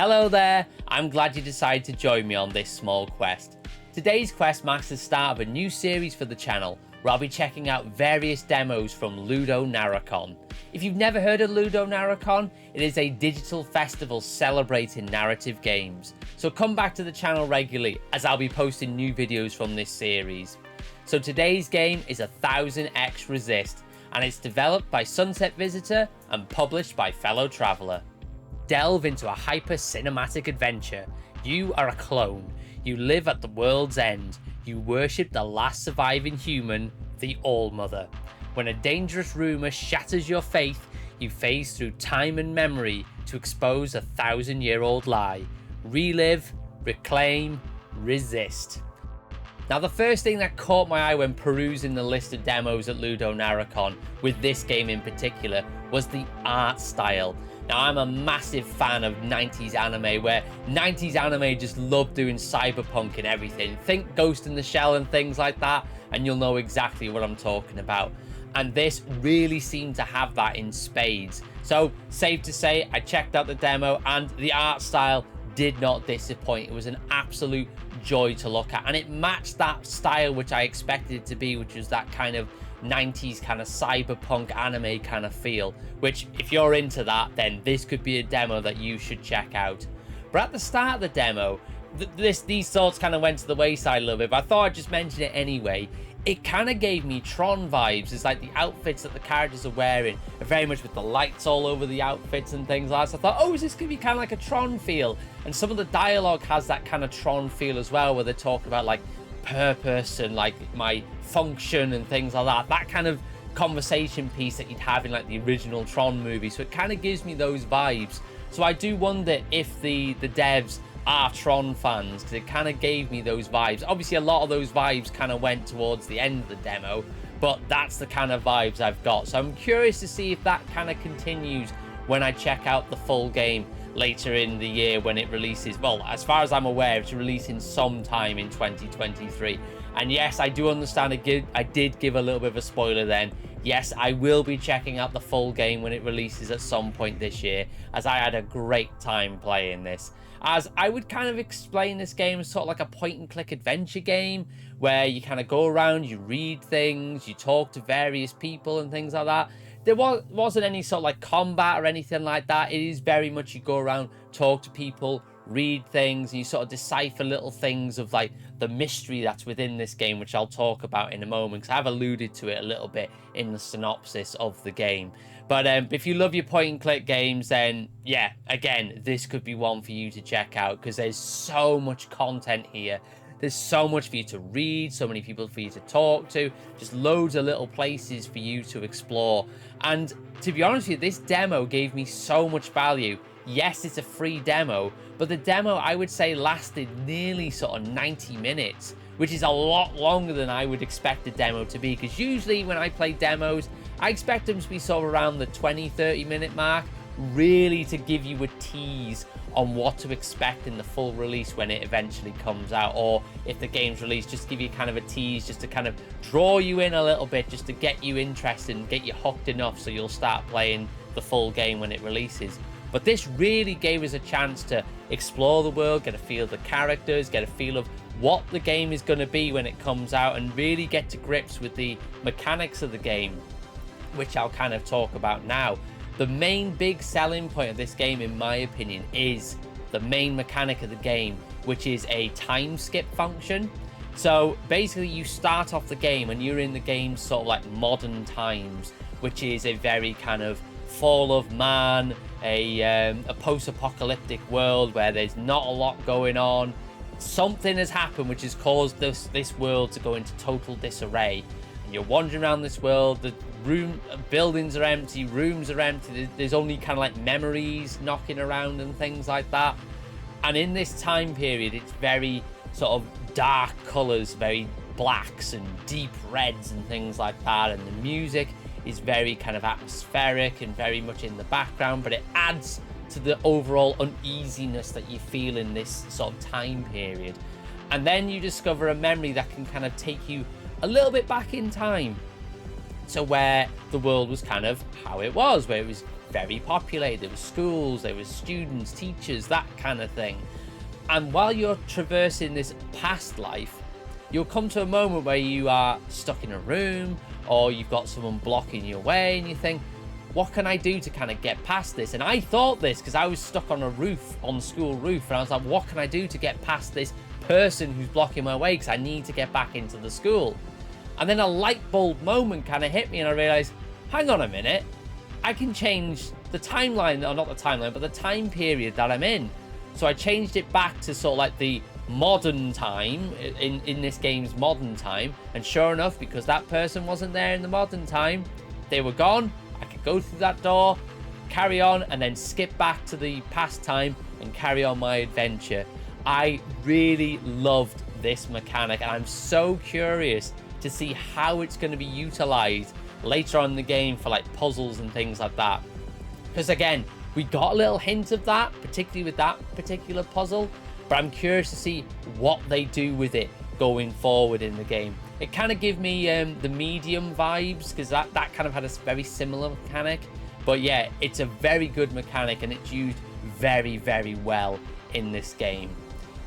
Hello there, I'm glad you decided to join me on this small quest. Today's quest marks the start of a new series for the channel, where I'll be checking out various demos from LudoNarraCon. If you've never heard of LudoNarraCon, it is a digital festival celebrating narrative games. So come back to the channel regularly, as I'll be posting new videos from this series. So today's game is 1000xRESIST, and it's developed by Sunset Visitor and published by Fellow Traveler. Delve into a hyper-cinematic adventure. You are a clone. You live at the world's end. You worship the last surviving human, the All-Mother. When a dangerous rumor shatters your faith, you phase through time and memory to expose a 1000-year-old lie. Relive, reclaim, resist. Now, the first thing that caught my eye when perusing the list of demos at LudoNarraCon, with this game in particular, was the art style. Now, I'm a massive fan of 90s anime, where 90s anime just love doing cyberpunk and everything. Think Ghost in the Shell and things like that, and you'll know exactly what I'm talking about. And this really seemed to have that in spades. So, safe to say, I checked out the demo, and the art style did not disappoint. It was an absolute joy to look at, and it matched that style which I expected it to be, which was that kind of 90s kind of cyberpunk anime kind of feel, which if you're into that, then this could be a demo that you should check out. But at the start of the demo, these thoughts kind of went to the wayside a little bit, but I thought I'd just mention it anyway. It kind of gave me Tron vibes. It's like the outfits that the characters are wearing are very much with the lights all over the outfits and things like that. So I thought, oh, is this going to be kind of like a Tron feel? And some of the dialogue has that kind of Tron feel as well, where they're talking about like purpose and like my function and things like that. That kind of conversation piece that you'd have in like the original Tron movie. So it kind of gives me those vibes. So I do wonder if the devs are Tron fans, because it kind of gave me those vibes. Obviously, a lot of those vibes kind of went towards the end of the demo, but that's the kind of vibes I've got. So I'm curious to see if that kind of continues when I check out the full game later in the year when it releases. Well, as far as I'm aware, it's releasing sometime in 2023. And yes, I do understand I did give a little bit of a spoiler then. Yes, I will be checking out the full game when it releases at some point this year, as I had a great time playing this. As I would kind of explain this game as sort of like a point-and-click adventure game, where you kind of go around, you read things, you talk to various people and things like that. There wasn't any sort of like combat or anything like that. It is very much you go around, talk to people, read things, and you sort of decipher little things of like the mystery that's within this game, which I'll talk about in a moment, because I've alluded to it a little bit in the synopsis of the game. But if you love your point-and-click games, then yeah, again, this could be one for you to check out, because there's so much content here. There's so much for you to read, so many people for you to talk to, just loads of little places for you to explore. And to be honest with you, this demo gave me so much value. Yes, it's a free demo, but the demo, I would say, lasted nearly sort of 90 minutes, which is a lot longer than I would expect a demo to be, because usually when I play demos, I expect them to be sort of around the 20-30 minute mark, really to give you a tease on what to expect in the full release when it eventually comes out, or if the game's released, just give you kind of a tease, just to kind of draw you in a little bit, just to get you interested and get you hooked enough so you'll start playing the full game when it releases. But this really gave us a chance to explore the world, get a feel of the characters, get a feel of what the game is going to be when it comes out, and really get to grips with the mechanics of the game, which I'll kind of talk about now. The main big selling point of this game, in my opinion, is the main mechanic of the game, which is a time skip function. So basically you start off the game and you're in the game's sort of like modern times, which is a very kind of fall of man, a post-apocalyptic world where there's not a lot going on. Something has happened which has caused this world to go into total disarray. And you're wandering around this world, the buildings are empty, rooms are empty, there's only kind of like memories knocking around and things like that. And in this time period, it's very sort of dark colors, very blacks and deep reds and things like that, and the music is very kind of atmospheric and very much in the background, but it adds to the overall uneasiness that you feel in this sort of time period. And then you discover a memory that can kind of take you a little bit back in time to where the world was kind of how it was, where it was very populated. There were schools, there were students, teachers, that kind of thing. And while you're traversing this past life, you'll come to a moment where you are stuck in a room, or you've got someone blocking your way, and you think, what can I do to kind of get past this? And I thought this because I was stuck on a roof, on the school roof, and I was like, what can I do to get past this person who's blocking my way, because I need to get back into the school. And then a light bulb moment kind of hit me, and I realized, hang on a minute, I can change the timeline, or not the timeline, but the time period that I'm in. So I changed it back to sort of like the modern time, in this game's modern time, and sure enough, because that person wasn't there in the modern time, they were gone. I could go through that door, carry on, and then skip back to the past time and carry on my adventure. I really loved this mechanic, and I'm so curious to see how it's going to be utilized later on in the game for like puzzles and things like that. Because again, we got a little hint of that, particularly with that particular puzzle, but I'm curious to see what they do with it going forward in the game. It kind of gave me the Medium vibes, because that kind of had a very similar mechanic. But yeah, it's a very good mechanic, and it's used very, very well in this game.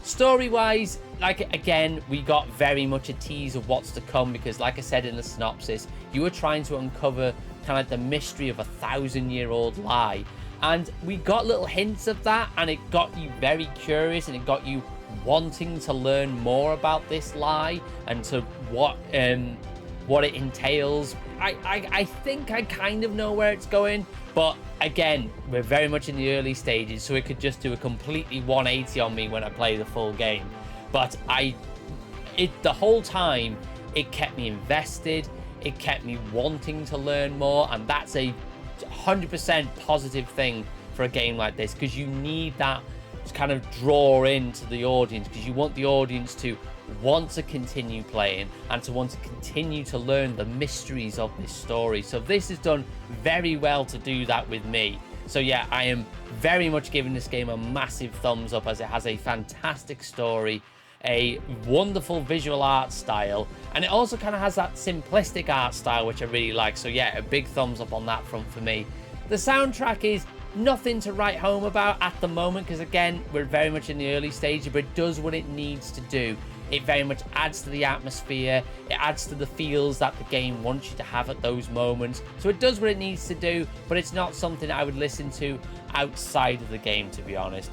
Story-wise, like, again, we got very much a tease of what's to come, because like I said in the synopsis, you were trying to uncover kind of the mystery of a 1,000-year-old lie. And we got little hints of that, and it got you very curious, and it got you wanting to learn more about this lie and to what it entails. I think I kind of know where it's going, but again, we're very much in the early stages, so it could just do a completely 180 on me when I play the full game. But the whole time, it kept me invested, it kept me wanting to learn more, and that's a 100% positive thing for a game like this, because you need that to kind of draw into the audience, because you want the audience to want to continue playing and to want to continue to learn the mysteries of this story. So this has done very well to do that with me. So yeah, I am very much giving this game a massive thumbs up, as it has a fantastic story, a wonderful visual art style, and it also kind of has that simplistic art style, which I really like. So yeah, a big thumbs up on that front for me. The soundtrack is nothing to write home about at the moment, because again, we're very much in the early stages, but it does what it needs to do. It very much adds to the atmosphere, it adds to the feels that the game wants you to have at those moments. So it does what it needs to do, but it's not something I would listen to outside of the game, to be honest.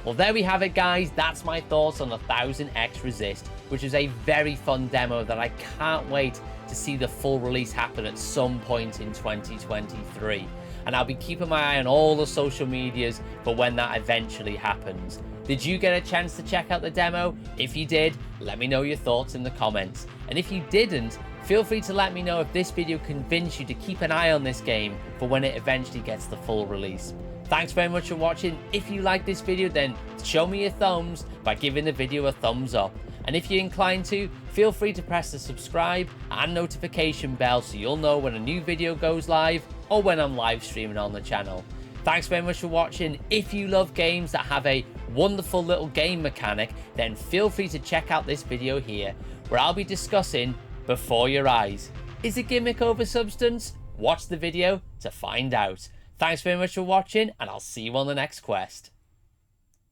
Well, there we have it, guys. That's my thoughts on the 1000xRESIST, which is a very fun demo that I can't wait to see the full release happen at some point in 2023. And I'll be keeping my eye on all the social medias for when that eventually happens. Did you get a chance to check out the demo? If you did, let me know your thoughts in the comments. And if you didn't, feel free to let me know if this video convinced you to keep an eye on this game for when it eventually gets the full release. Thanks very much for watching. If you like this video, then show me your thumbs by giving the video a thumbs up. And if you're inclined to, feel free to press the subscribe and notification bell so you'll know when a new video goes live or when I'm live streaming on the channel. Thanks very much for watching. If you love games that have a wonderful little game mechanic, then feel free to check out this video here, where I'll be discussing Before Your Eyes. Is it gimmick over substance? Watch the video to find out. Thanks very much for watching, and I'll see you on the next quest.